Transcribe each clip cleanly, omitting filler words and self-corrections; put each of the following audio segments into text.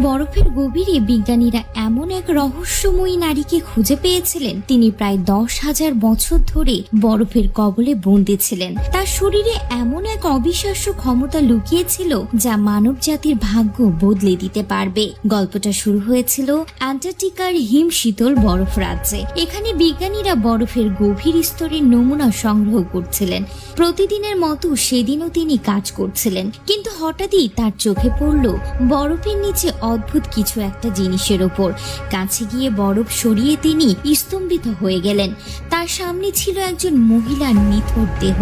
বরফের গভীরে বিজ্ঞানীরা এমন এক রহস্যময়ী নারীকে খুঁজে পেয়েছিলেন। তিনি প্রায় 10,000 বছর ধরে বরফের কবলে বন্দী ছিলেন। তার শরীরে এমন এক অবিশ্বাস্য ক্ষমতা লুকিয়েছিল যা মানব জাতির ভাগ্য বদলে দিতে পারবে। গল্পটা শুরু হয়েছিল অ্যান্টার্কটিকার হিম শীতল বরফ রাজ্যে। এখানে বিজ্ঞানীরা বরফের গভীর স্তরের নমুনা সংগ্রহ করছিলেন। প্রতিদিনের মতো সেদিনও তিনি কাজ করছিলেন, কিন্তু হঠাৎই তার চোখে পড়ল বরফের নিচে অদ্ভুত কিছু একটা জিনিসের ওপর। কাছে গিয়ে বরফ সরিয়ে তিনি স্তম্ভিত হয়ে গেলেন। তার সামনে ছিল একজন মহিলার নিথর দেহ,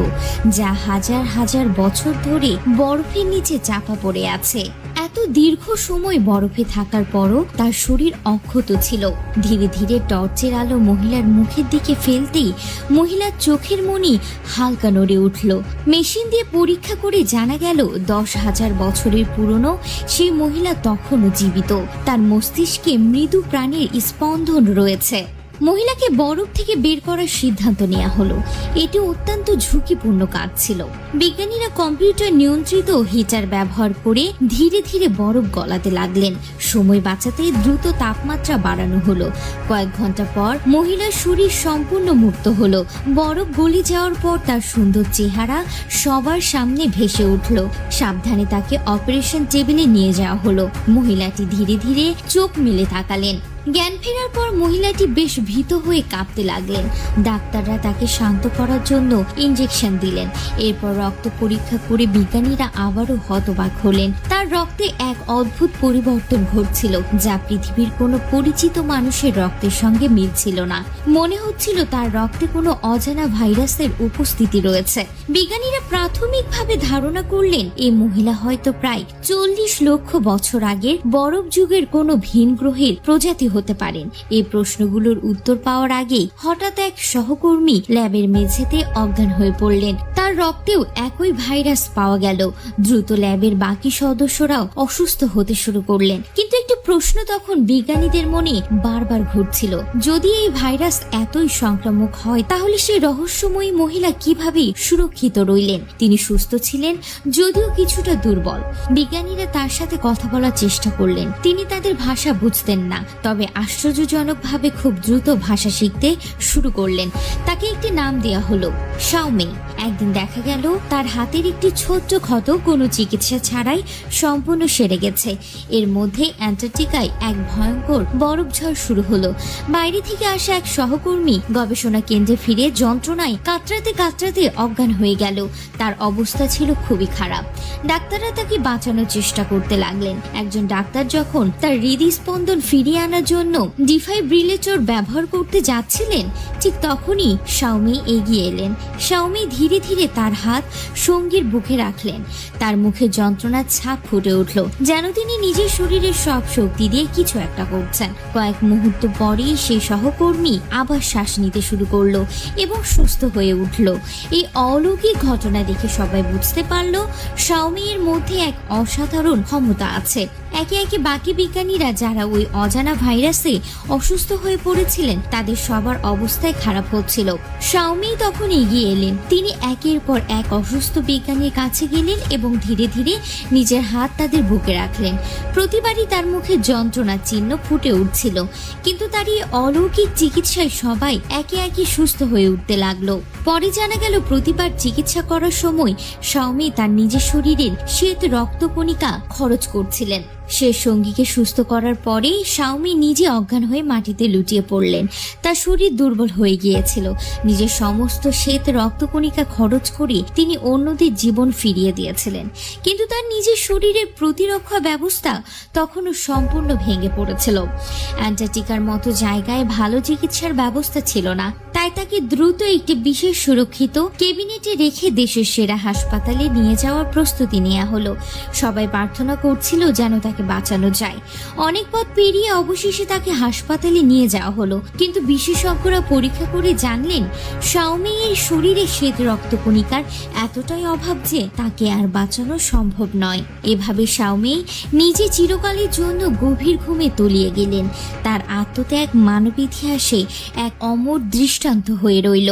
যা হাজার হাজার বছর ধরে বরফের নিচে চাপা পড়ে আছে। এত দীর্ঘ সময় বরফে থাকার পরও তার শরীর অক্ষত ছিল। ধীরে ধীরে টর্চের আলো মহিলার মুখের দিকে ফেলতেই মহিলার চোখের মণি হালকা নড়ে উঠল। মেশিন দিয়ে পরীক্ষা করে জানা গেল 10,000 বছরের পুরনো সেই মহিলা তখনও জীবিত। তার মস্তিষ্কে মৃদু প্রাণের স্পন্দন রয়েছে। মহিলাকে বরফ থেকে বের করার সিদ্ধান্ত নেওয়া হলো। এটি অত্যন্ত ঝুঁকিপূর্ণ কাজ ছিল। বিজ্ঞানীরা কম্পিউটার নিয়ন্ত্রিত হিটার ব্যবহার করে ধীরে ধীরে বরফ গলাতে লাগলেন। সময় বাঁচাতে দ্রুত তাপমাত্রা বাড়ানো হলো। কয়েক ঘন্টা পর মহিলার শরীর সম্পূর্ণ মুক্ত হলো। বরফ গলে যাওয়ার পর তার সুন্দর চেহারা সবার সামনে ভেসে উঠল। সাবধানে তাকে অপারেশন টেবিলে নিয়ে যাওয়া হলো। মহিলাটি ধীরে ধীরে চোখ মেলে তাকালেন। জ্ঞান ফেরার পর মহিলাটি বেশ ভীত হয়ে কাঁপতে লাগলেন। ডাক্তাররা তাকে শান্ত করার জন্য ইনজেকশন দিলেন। এরপর রক্ত পরীক্ষা করে বিজ্ঞানীরা আবারও হতবাক হলেন। তার রক্তে এক অদ্ভুত পরিবর্তন ঘটছিল, যা পৃথিবীর কোনো পরিচিত মানুষের রক্তের সঙ্গে মিলছিল না। মনে হচ্ছিল তার রক্তে কোনো অজানা ভাইরাসের উপস্থিতি রয়েছে। বিজ্ঞানীরা প্রাথমিকভাবে ধারণা করলেন এই মহিলা হয়তো প্রায় 40 লক্ষ বছর আগের বরফ যুগের কোনো ভিন গ্রহের প্রজাতি হতে পারেন। এই প্রশ্নগুলোর উত্তর পাওয়ার আগে হঠাৎ এক সহকর্মী ল্যাবের মেঝেতে অজ্ঞান হয়ে পড়লেন। তার রক্তেও একই ভাইরাস পাওয়া গেল। দ্রুত ল্যাবের বাকি সদস্যরাও অসুস্থ হতে শুরু করলেন। কিন্তু একটি প্রশ্ন তখন বিজ্ঞানীদের মনে বারবার ঘুরছিল, যদি এই ভাইরাস এতই সংক্রামক হয় তাহলে সেই রহস্যময়ী মহিলা কিভাবে সুরক্ষিত রইলেন? তিনি সুস্থ ছিলেন, যদিও কিছুটা দুর্বল। বিজ্ঞানীরা তার সাথে কথা বলার চেষ্টা করলেন। তিনি তাদের ভাষা বুঝতেন না, তবে আশ্চর্যজনকভাবে খুব দ্রুত ভাষা শিখতে শুরু করলেন। তাকে একটি নাম দেওয়া হলো শাওমি। একদিন দেখা গেল তার হাতের একটি ছোট্ট ক্ষত কোনো চিকিৎসা ছাড়াই সম্পূর্ণ সেরে গেছে। এর মধ্যে অ্যান্টার্কটিকায় এক ভয়ঙ্কর বরফ ঝড় শুরু হলো। বাইরে থেকে আসা এক সহকর্মী গবেষণা কেন্দ্রে ফিরে যন্ত্রণায় কাতরাতে কাতরাতে অজ্ঞান হয়ে গেল। তার অবস্থা ছিল খুবই খারাপ। ডাক্তাররা তাকে বাঁচানোর চেষ্টা করতে লাগলেন। একজন ডাক্তার যখন তার হৃদস্পন্দন ফিরিয়ে আনার জন্য ডিফাইব্রিলেটর ব্যবহার করতে যাচ্ছিলেন, ঠিক তখনই শাওমি এগিয়ে এলেন। শাওমি ধীরে ধীরে তার হাত সঙ্গীর বুকে রাখলেন। তার মুখে যন্ত্রণার ছাপ ফুটে উঠল, যেন তিনি নিজের শরীরের সব শক্তি দিয়ে কিছু একটা করছেন। কয়েক মুহূর্ত পরেই সেই সহকর্মী আবার শ্বাস নিতে শুরু করলো এবং সুস্থ হয়ে উঠল। এই অলৌকিক ঘটনা দেখে সবাই বুঝতে পারল শাওমি এর মধ্যে এক অসাধারণ ক্ষমতা আছে। একে একে বাকি বিজ্ঞানীরা যারা ওই অজানা ভাইরাসে অসুস্থ হয়ে পড়েছিলেন, তাদের সবার অবস্থায় খারাপ হচ্ছিল। শাওমি তখন এগিয়ে এলেন। তিনি একের পর এক অসুস্থ বিজ্ঞানীর কাছে গেলেন এবং ধীরে ধীরে নিজের হাত তাদের বুকে রাখলেন। প্রতিবারই তার মুখে যন্ত্রণার চিহ্ন ফুটে উঠছিল, কিন্তু তার এই অলৌকিক চিকিৎসায় সবাই একে একে সুস্থ হয়ে উঠতে লাগলো। পরে জানা গেল প্রতিবার চিকিৎসা করার সময় শাওমি তার নিজের শরীরের শ্বেত রক্তকণিকা খরচ করছিলেন। সে সঙ্গীকে সুস্থ করার পরে শাওমি নিজে অজ্ঞান হয়ে মাটিতে লুটিয়ে পড়লেন। তার শরীর দুর্বল হয়ে গিয়েছিল। নিজের সমস্ত শ্বেত রক্তকণিকা খরচ করে তিনি অন্যদের জীবন ফিরিয়ে দিয়েছিলেন, কিন্তু তার নিজের শরীরের প্রতিরক্ষা ব্যবস্থা তখনও সম্পূর্ণ ভেঙে পড়েছিল। অ্যান্টার্কটিকার মতো জায়গায় ভালো চিকিৎসার ব্যবস্থা ছিল না, তাই তাকে দ্রুত একটি বিশেষ সুরক্ষিত ক্যাবিনেটে রেখে দেশের সেরা হাসপাতালে নিয়ে যাওয়ার প্রস্তুতি নেওয়া হলো। সবাই প্রার্থনা করছিল যেন তাকে বাঁচানো যায়। অনেক পথ পেরিয়ে অবশেষে তাকে হাসপাতালে নিয়ে যাওয়া হলো, কিন্তু বিশেষজ্ঞরা পরীক্ষা করে জানলেন শাওমি এর শরীরে শ্বেত রক্তকণিকার এতটাই অভাব যে তাকে আর বাঁচানো সম্ভব নয়। এভাবে শাওমি নিজে চিরকালের জন্য গভীর ঘুমে তলিয়ে গেলেন। তার আত্মত্যাগ মানব ইতিহাসে এক অমর দৃষ্টান্ত হয়ে রইল।